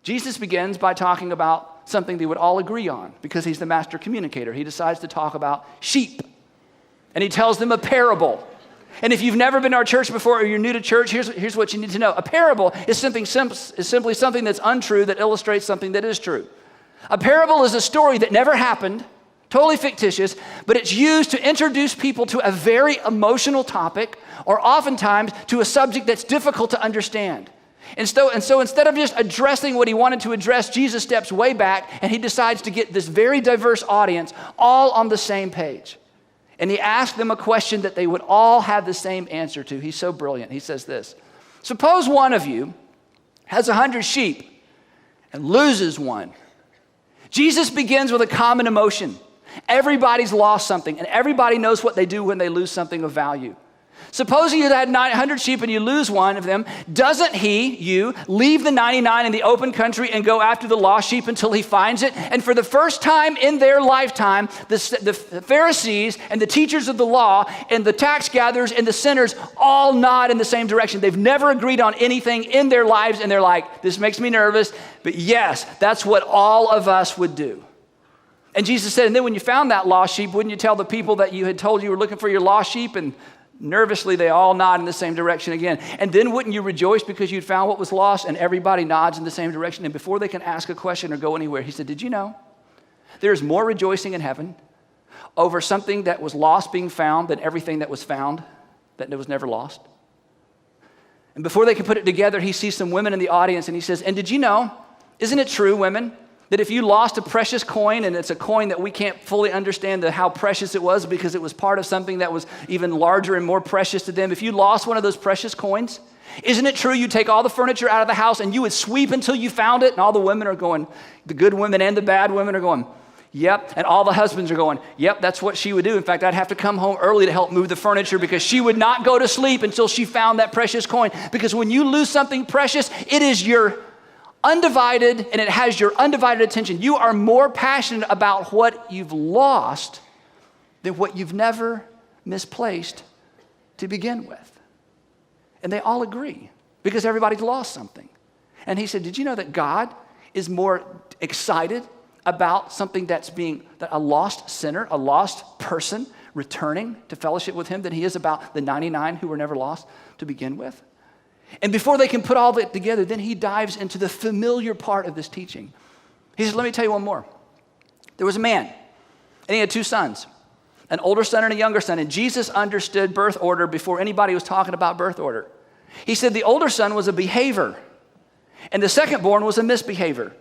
Jesus begins by talking about something they would all agree on because he's the master communicator. He decides to talk about sheep, and he tells them a parable. And if you've never been to our church before or you're new to church, here's what you need to know. A parable is simply something that's untrue that illustrates something that is true. A parable is a story that never happened, totally fictitious, but it's used to introduce people to a very emotional topic or oftentimes to a subject that's difficult to understand. And so instead of just addressing what he wanted to address, Jesus steps way back and he decides to get this very diverse audience all on the same page. And he asked them a question that they would all have the same answer to. He's so brilliant. He says this: suppose one of you has 100 sheep and loses one. Jesus begins with a common emotion. Everybody's lost something, and everybody knows what they do when they lose something of value. Supposing you had 900 sheep and you lose one of them, doesn't you leave the 99 in the open country and go after the lost sheep until he finds it? And for the first time in their lifetime, the Pharisees and the teachers of the law and the tax gatherers and the sinners all nod in the same direction. They've never agreed on anything in their lives, and they're like, this makes me nervous, but yes, that's what all of us would do. And Jesus said, and then when you found that lost sheep, wouldn't you tell the people that you had told you were looking for your lost sheep? And nervously, they all nod in the same direction again. And then wouldn't you rejoice because you'd found what was lost? And everybody nods in the same direction. And before they can ask a question or go anywhere, he said, did you know there's more rejoicing in heaven over something that was lost being found than everything that was found that was never lost? And before they can put it together, he sees some women in the audience and he says, and did you know, isn't it true, women, that if you lost a precious coin, and it's a coin that we can't fully understand how precious it was because it was part of something that was even larger and more precious to them. If you lost one of those precious coins, isn't it true you take all the furniture out of the house and you would sweep until you found it? And all the women are going, the good women and the bad women are going, yep. And all the husbands are going, yep, that's what she would do. In fact, I'd have to come home early to help move the furniture because she would not go to sleep until she found that precious coin. Because when you lose something precious, it is your undivided, and it has your undivided attention. You are more passionate about what you've lost than what you've never misplaced to begin with. And they all agree because everybody's lost something. And he said, did you know that God is more excited about something that a lost sinner, a lost person returning to fellowship with him than he is about the 99 who were never lost to begin with? And before they can put all that together, then he dives into the familiar part of this teaching. He says, let me tell you one more. There was a man, and he had 2 sons, an older son and a younger son. And Jesus understood birth order before anybody was talking about birth order. He said the older son was a behavior, and the second-born was a misbehavior.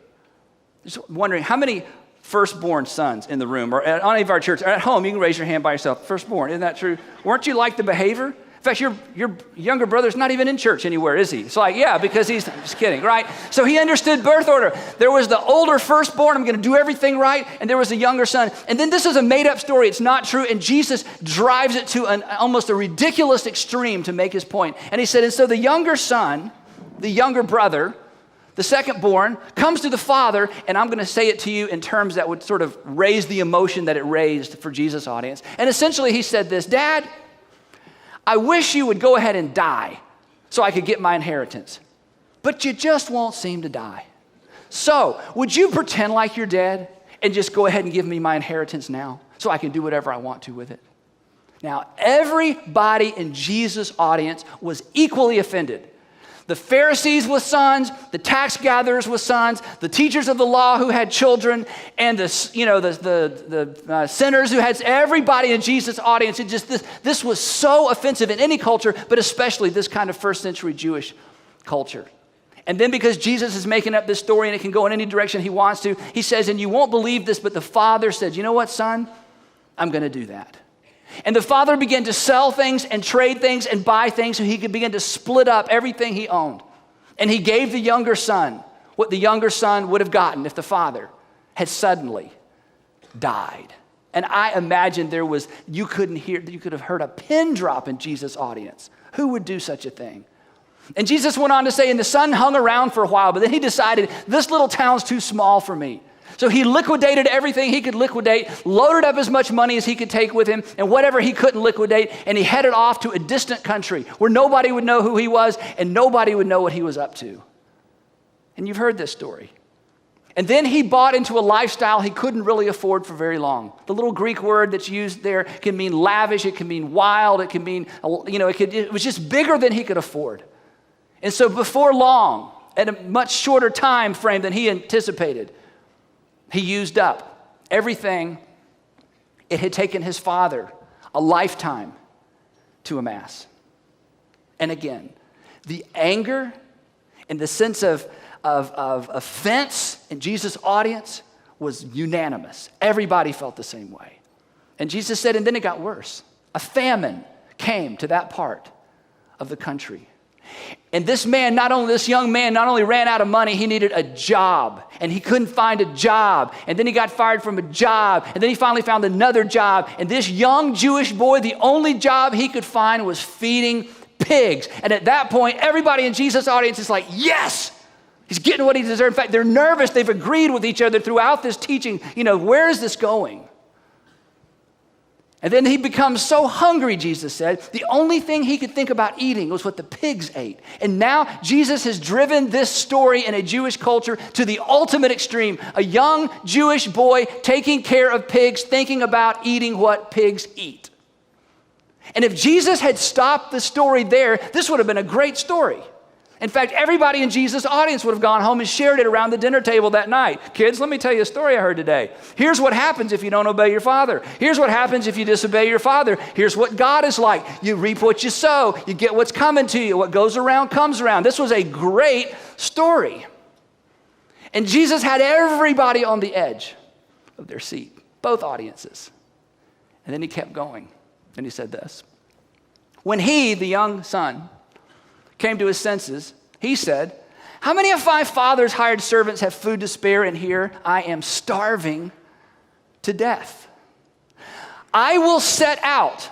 Just wondering, how many firstborn sons in the room, or at any of our church, or at home, you can raise your hand by yourself. Firstborn, isn't that true? Weren't you like the behavior? In fact, your younger brother's not even in church anywhere, is he? It's like, yeah, because he's, I'm just kidding, right? So he understood birth order. There was the older firstborn, I'm going to do everything right, and there was a younger son. And then this is a made-up story. It's not true, and Jesus drives it to almost a ridiculous extreme to make his point. And he said, and so the younger son, the younger brother, the second-born, comes to the father, and I'm going to say it to you in terms that would sort of raise the emotion that it raised for Jesus' audience. And essentially he said this, Dad, I wish you would go ahead and die so I could get my inheritance. But you just won't seem to die. So, would you pretend like you're dead and just go ahead and give me my inheritance now so I can do whatever I want to with it? Now, everybody in Jesus' audience was equally offended. The Pharisees with sons, the tax gatherers with sons, the teachers of the law who had children, and the sinners who had, everybody in Jesus' audience. This was so offensive in any culture, but especially this kind of first century Jewish culture. And then because Jesus is making up this story and it can go in any direction he wants to, he says, and you won't believe this, but the father said, you know what, son? I'm going to do that. And the father began to sell things and trade things and buy things so he could begin to split up everything he owned. And he gave the younger son what the younger son would have gotten if the father had suddenly died. And I imagine you could have heard a pin drop in Jesus' audience. Who would do such a thing? And Jesus went on to say, and the son hung around for a while, but then he decided, this little town's too small for me. So he liquidated everything he could liquidate, loaded up as much money as he could take with him, and whatever he couldn't liquidate, and he headed off to a distant country where nobody would know who he was and nobody would know what he was up to. And you've heard this story. And then he bought into a lifestyle he couldn't really afford for very long. The little Greek word that's used there can mean lavish, it can mean wild, it can mean, it was just bigger than he could afford. And so before long, at a much shorter time frame than he anticipated, he used up everything it had taken his father a lifetime to amass. And again, the anger and the sense of offense in Jesus' audience was unanimous. Everybody felt the same way. And Jesus said, and then it got worse. A famine came to that part of the country. And this young man not only ran out of money, he needed a job. And he couldn't find a job. And then he got fired from a job. And then he finally found another job. And this young Jewish boy, the only job he could find was feeding pigs. And at that point, everybody in Jesus' audience is like, yes! He's getting what he deserves. In fact, they're nervous. They've agreed with each other throughout this teaching. Where is this going? And then he becomes so hungry, Jesus said, the only thing he could think about eating was what the pigs ate. And now Jesus has driven this story in a Jewish culture to the ultimate extreme. A young Jewish boy taking care of pigs, thinking about eating what pigs eat. And if Jesus had stopped the story there, this would have been a great story. In fact, everybody in Jesus' audience would have gone home and shared it around the dinner table that night. Kids, let me tell you a story I heard today. Here's what happens if you don't obey your father. Here's what happens if you disobey your father. Here's what God is like. You reap what you sow. You get what's coming to you. What goes around comes around. This was a great story. And Jesus had everybody on the edge of their seat, both audiences. And then he kept going. And he said this. When he, the young son, came to his senses, he said, how many of my father's hired servants have food to spare, and here I am starving to death? I will set out,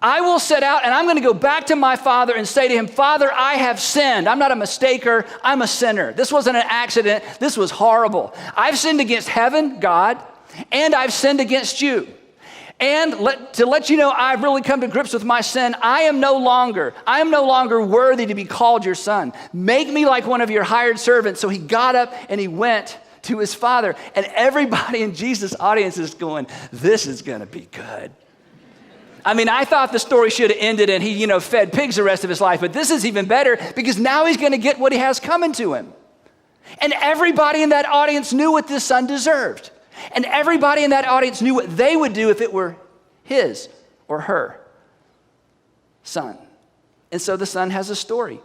and I'm going to go back to my father and say to him, Father, I have sinned. I'm not a mistaker. I'm a sinner. This wasn't an accident. This was horrible. I've sinned against heaven, God, and I've sinned against you. And to let you know I've really come to grips with my sin, I am no longer worthy to be called your son. Make me like one of your hired servants. So he got up and he went to his father. And everybody in Jesus' audience is going, this is going to be good. I mean, I thought the story should have ended and he, fed pigs the rest of his life. But this is even better because now he's going to get what he has coming to him. And everybody in that audience knew what this son deserved. And everybody in that audience knew what they would do if it were his or her son. And so the son has a story.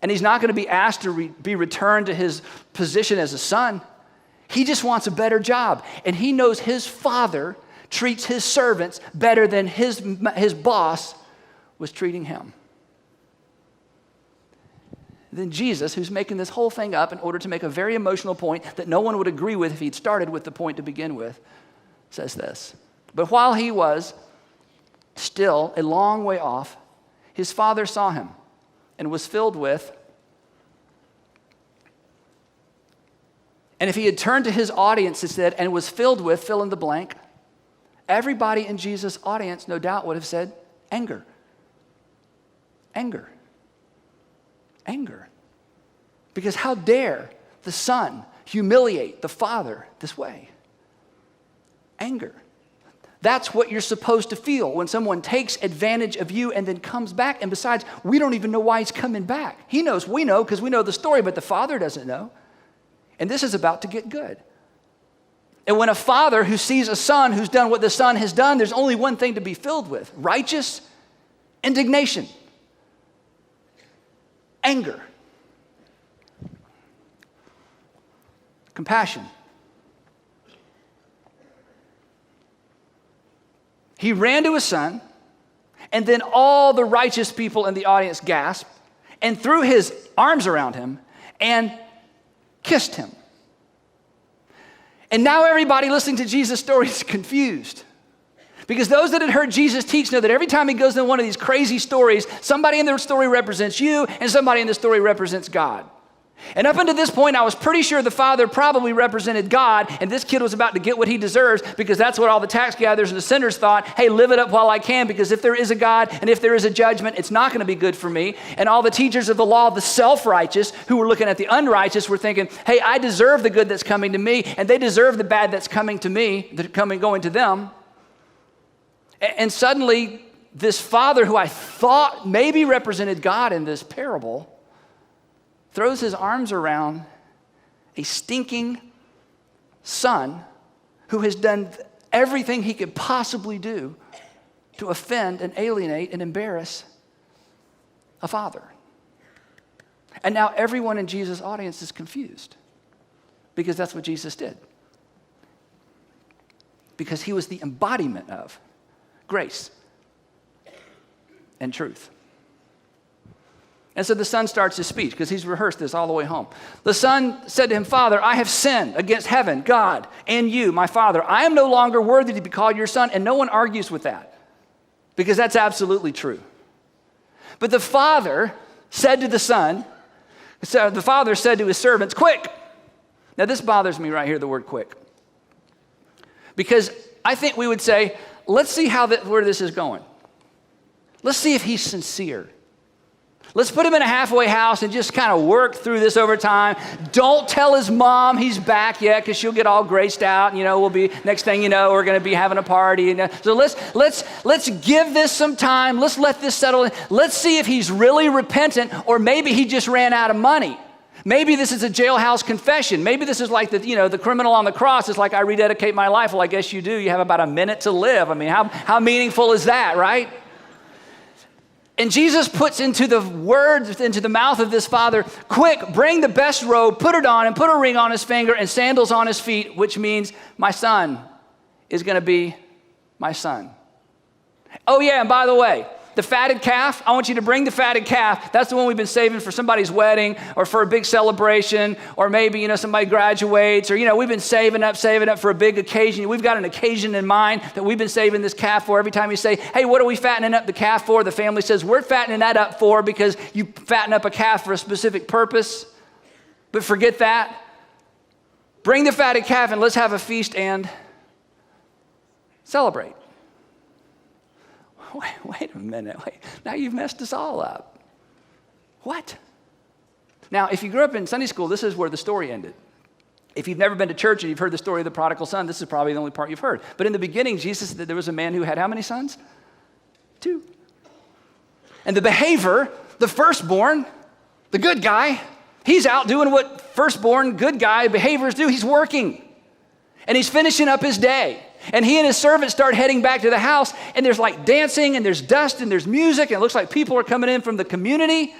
And he's not going to be asked to be returned to his position as a son. He just wants a better job. And he knows his father treats his servants better than his boss was treating him. Then Jesus, who's making this whole thing up in order to make a very emotional point that no one would agree with if he'd started with the point to begin with, says this. But while he was still a long way off, his father saw him and was filled with, and if he had turned to his audience instead and was filled with, fill in the blank, everybody in Jesus' audience no doubt would have said, anger. Anger. Anger. Because how dare the son humiliate the father this way? Anger. That's what you're supposed to feel when someone takes advantage of you and then comes back. And besides, we don't even know why he's coming back. He knows, we know, because we know the story, but the father doesn't know. And this is about to get good. And when a father who sees a son who's done what the son has done, there's only one thing to be filled with: righteous indignation. Anger, compassion. He ran to his son, and then all the righteous people in the audience gasped and threw his arms around him and kissed him. And now everybody listening to Jesus' story is confused. Because those that had heard Jesus teach know that every time he goes into one of these crazy stories, somebody in the story represents you and somebody in the story represents God. And up until this point, I was pretty sure the father probably represented God, and this kid was about to get what he deserves because that's what all the tax gatherers and the sinners thought. Hey, live it up while I can, because if there is a God and if there is a judgment, it's not going to be good for me. And all the teachers of the law, the self-righteous, who were looking at the unrighteous, were thinking, hey, I deserve the good that's coming to me, and they deserve the bad that's coming to me, going to them. And suddenly, this father who I thought maybe represented God in this parable throws his arms around a stinking son who has done everything he could possibly do to offend and alienate and embarrass a father. And now everyone in Jesus' audience is confused because that's what Jesus did. Because he was the embodiment of grace and truth. And so the son starts his speech because he's rehearsed this all the way home. The son said to him, Father, I have sinned against heaven, God, and you, my father. I am no longer worthy to be called your son. And no one argues with that because that's absolutely true. But the father said to the son, the father said to his servants, quick. Now this bothers me right here, the word quick. Because I think we would say, let's see where this is going. Let's see if he's sincere. Let's put him in a halfway house and just kind of work through this over time. Don't tell his mom he's back yet because she'll get all graced out. We'll be, next thing you know, we're going to be having a party. So let's give this some time. Let's let this settle in. Let's see if he's really repentant, or maybe he just ran out of money. Maybe this is a jailhouse confession. Maybe this is like the criminal on the cross. It's like, I rededicate my life. Well, I guess you do. You have about a minute to live. I mean, how meaningful is that, right? And Jesus puts into the words, into the mouth of this father, quick, bring the best robe, put it on, and put a ring on his finger and sandals on his feet, which means my son is going to be my son. Oh yeah, and by the way, the fatted calf, I want you to bring the fatted calf. That's the one we've been saving for somebody's wedding or for a big celebration, or maybe, somebody graduates, or, we've been saving up for a big occasion. We've got an occasion in mind that we've been saving this calf for. Every time you say, hey, what are we fattening up the calf for? The family says, we're fattening that up for, because you fatten up a calf for a specific purpose. But forget that. Bring the fatted calf and let's have a feast and celebrate. Wait a minute. Now you've messed us all up. What? Now, if you grew up in Sunday school, this is where the story ended. If you've never been to church and you've heard the story of the prodigal son, this is probably the only part you've heard. But in the beginning, Jesus said that there was a man who had how many sons? 2. And the behavior, the firstborn, the good guy, he's out doing what firstborn, good guy behaviors do. He's working. And he's finishing up his day. And he and his servants start heading back to the house, and there's like dancing, and there's dust, and there's music, and it looks like people are coming in from the community.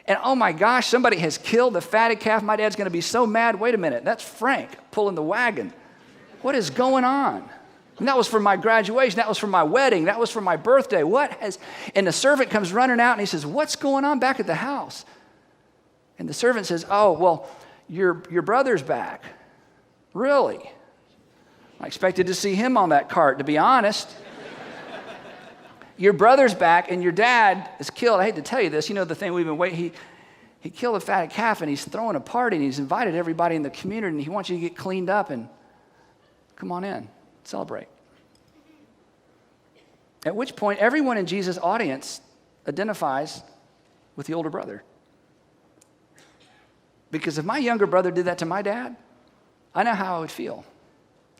And oh my gosh, somebody has killed the fatted calf. My dad's going to be so mad. Wait a minute, that's Frank pulling the wagon. What is going on? And that was for my graduation. That was for my wedding. That was for my birthday. And the servant comes running out, and he says, what's going on back at the house? And the servant says, oh, well, your brother's back. Really? I expected to see him on that cart, to be honest. Your brother's back, and your dad is killed. I hate to tell you this. The thing we've been waiting. He killed a fatted calf, and he's throwing a party, and he's invited everybody in the community, and he wants you to get cleaned up and come on in, celebrate. At which point, everyone in Jesus' audience identifies with the older brother. Because if my younger brother did that to my dad, I know how I would feel.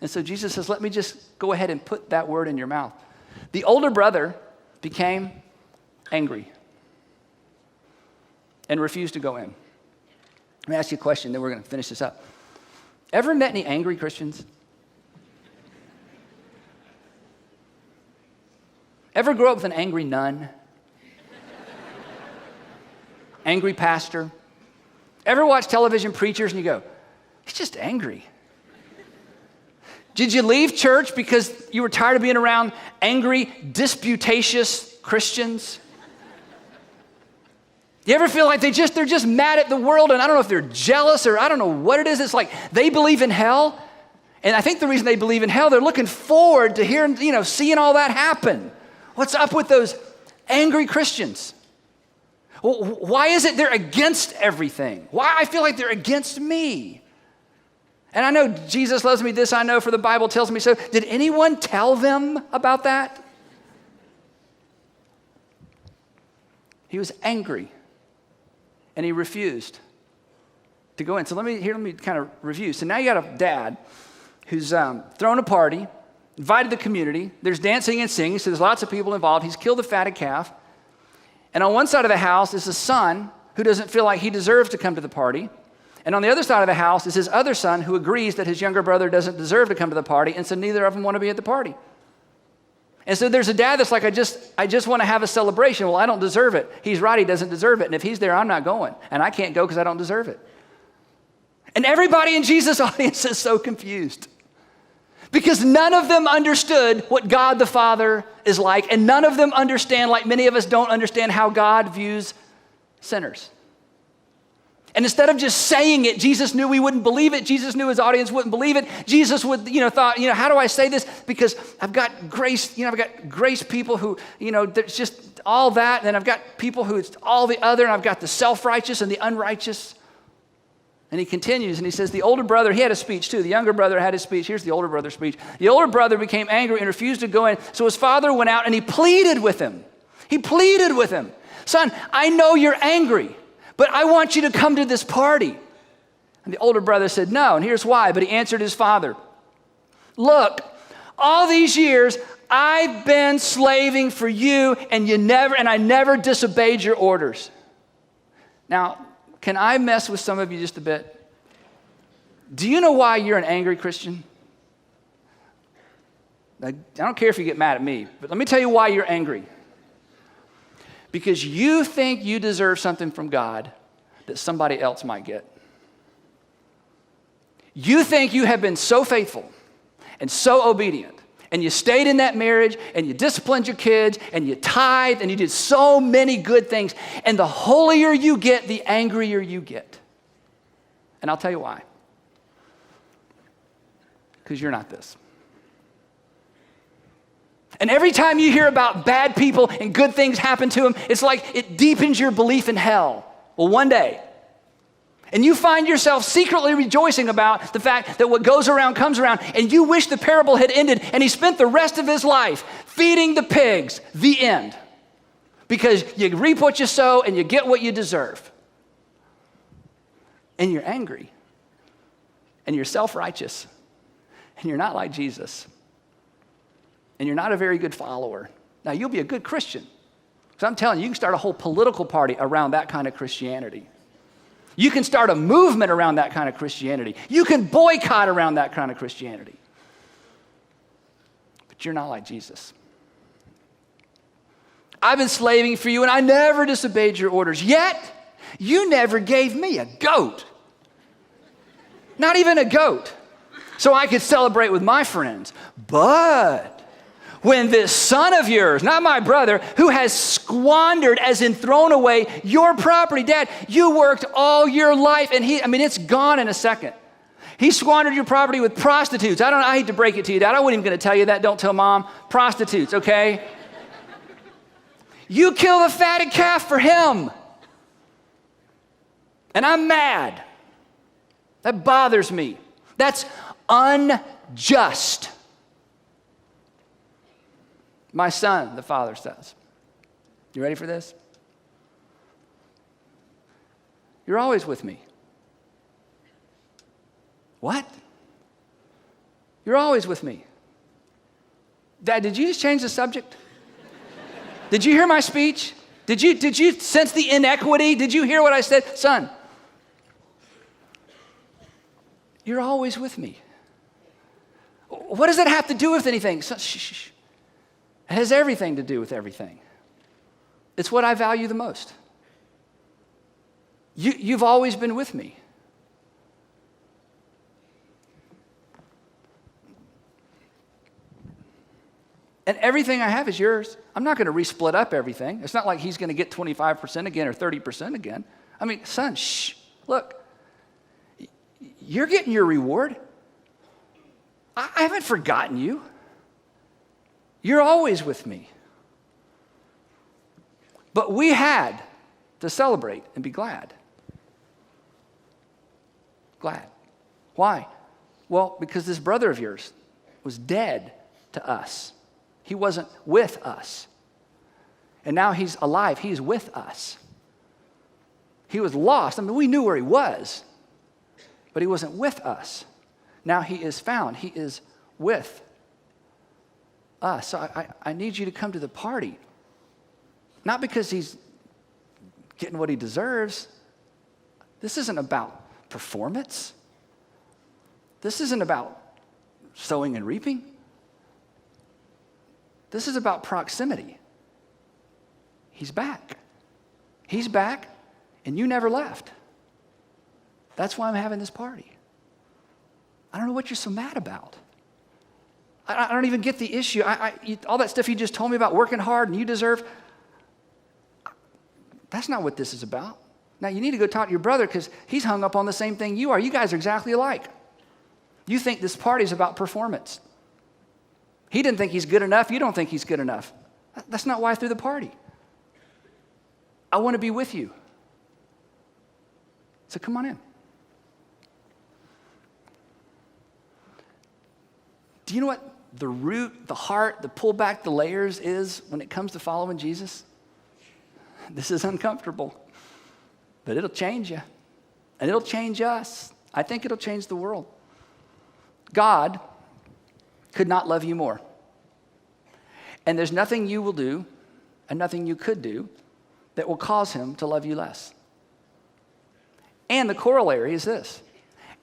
And so Jesus says, let me just go ahead and put that word in your mouth. The older brother became angry and refused to go in. Let me ask you a question, then we're going to finish this up. Ever met any angry Christians? Ever grow up with an angry nun? Angry pastor? Ever watch television preachers and you go, he's just angry? Did you leave church because you were tired of being around angry, disputatious Christians? You ever feel like they're just mad at the world, and I don't know if they're jealous or I don't know what it is. It's like they believe in hell, and I think the reason they believe in hell, they're looking forward to hearing, seeing all that happen. What's up with those angry Christians? Why is it they're against everything? Why I feel like they're against me? And I know Jesus loves me, this I know, for the Bible tells me so. Did anyone tell them about that? He was angry, and he refused to go in. So let me kind of review. So now you got a dad who's thrown a party, invited the community. There's dancing and singing, so there's lots of people involved. He's killed a fatted calf. And on one side of the house is a son who doesn't feel like he deserves to come to the party. And on the other side of the house is his other son who agrees that his younger brother doesn't deserve to come to the party, and so neither of them want to be at the party. And so there's a dad that's like, I just want to have a celebration. Well, I don't deserve it. He's right, he doesn't deserve it. And if he's there, I'm not going. And I can't go because I don't deserve it. And everybody in Jesus' audience is so confused. Because none of them understood what God the Father is like, and none of them understand, like many of us don't understand, how God views sinners. And instead of just saying it, Jesus knew we wouldn't believe it. Jesus knew his audience wouldn't believe it. Jesus would, thought, how do I say this? Because I've got grace, I've got grace people who, there's just all that. And then I've got people who it's all the other, and I've got the self-righteous and the unrighteous. And he continues, and he says, the older brother, he had a speech too. The younger brother had his speech. Here's the older brother's speech. The older brother became angry and refused to go in. So his father went out and he pleaded with him. He pleaded with him. Son, I know you're angry, but I want you to come to this party. And the older brother said, no, and here's why. But he answered his father, look, all these years I've been slaving for you, and I never disobeyed your orders. Now, can I mess with some of you just a bit? Do you know why you're an angry Christian? I don't care if you get mad at me, but let me tell you why you're angry. Because you think you deserve something from God that somebody else might get. You think you have been so faithful and so obedient, and you stayed in that marriage, and you disciplined your kids, and you tithed, and you did so many good things. And the holier you get, the angrier you get. And I'll tell you why. Because you're not this. And every time you hear about bad people and good things happen to them, it's like it deepens your belief in hell. Well, one day, and you find yourself secretly rejoicing about the fact that what goes around comes around, and you wish the parable had ended and he spent the rest of his life feeding the pigs, the end. Because you reap what you sow and you get what you deserve. And you're angry. And you're self-righteous. And you're not like Jesus. And you're not a very good follower. Now, you'll be a good Christian. Because I'm telling you, you can start a whole political party around that kind of Christianity. You can start a movement around that kind of Christianity. You can boycott around that kind of Christianity. But you're not like Jesus. I've been slaving for you, and I never disobeyed your orders. Yet, you never gave me a goat. Not even a goat. So I could celebrate with my friends. But when this son of yours, not my brother, who has squandered, as in thrown away, your property, Dad, you worked all your life, and it's gone in a second. He squandered your property with prostitutes. I hate to break it to you, Dad. I wasn't even going to tell you that. Don't tell Mom. Prostitutes, okay? You killed a fatted calf for him. And I'm mad. That bothers me. That's unjust. My son, the father says. You ready for this? You're always with me. What? You're always with me. Dad, did you just change the subject? Did you hear my speech? Did you sense the inequity? Did you hear what I said? Son, you're always with me. What does that have to do with anything? Son, shh. It has everything to do with everything. It's what I value the most. You've always been with me. And everything I have is yours. I'm not going to resplit up everything. It's not like he's going to get 25% again or 30% again. Son, shh. Look, you're getting your reward. I haven't forgotten you. You're always with me. But we had to celebrate and be glad. Glad. Why? Well, because this brother of yours was dead to us. He wasn't with us. And now he's alive. He's with us. He was lost. I mean, we knew where he was, but he wasn't with us. Now he is found. He is with us. So I need you to come to the party. Not because he's getting what he deserves. This isn't about performance. This isn't about sowing and reaping. This is about proximity. He's back. He's back, and you never left. That's why I'm having this party. I don't know what you're so mad about. I don't even get the issue. All that stuff you just told me about working hard and you deserve, that's not what this is about. Now, you need to go talk to your brother because he's hung up on the same thing you are. You guys are exactly alike. You think this party is about performance. He didn't think he's good enough. You don't think he's good enough. That's not why I threw the party. I want to be with you. So come on in. Do you know what the root, the heart, the pull back the layers is when it comes to following Jesus? This is uncomfortable, but it'll change you, and it'll change us. I think it'll change the world. God could not love you more, and there's nothing you will do and nothing you could do that will cause him to love you less. And the corollary is this.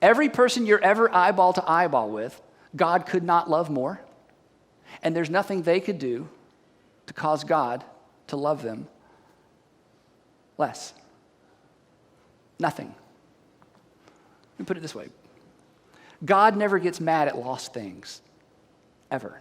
Every person you're ever eyeball to eyeball with, God could not love more, and there's nothing they could do to cause God to love them less. Nothing. Let me put it this way. God never gets mad at lost things, ever.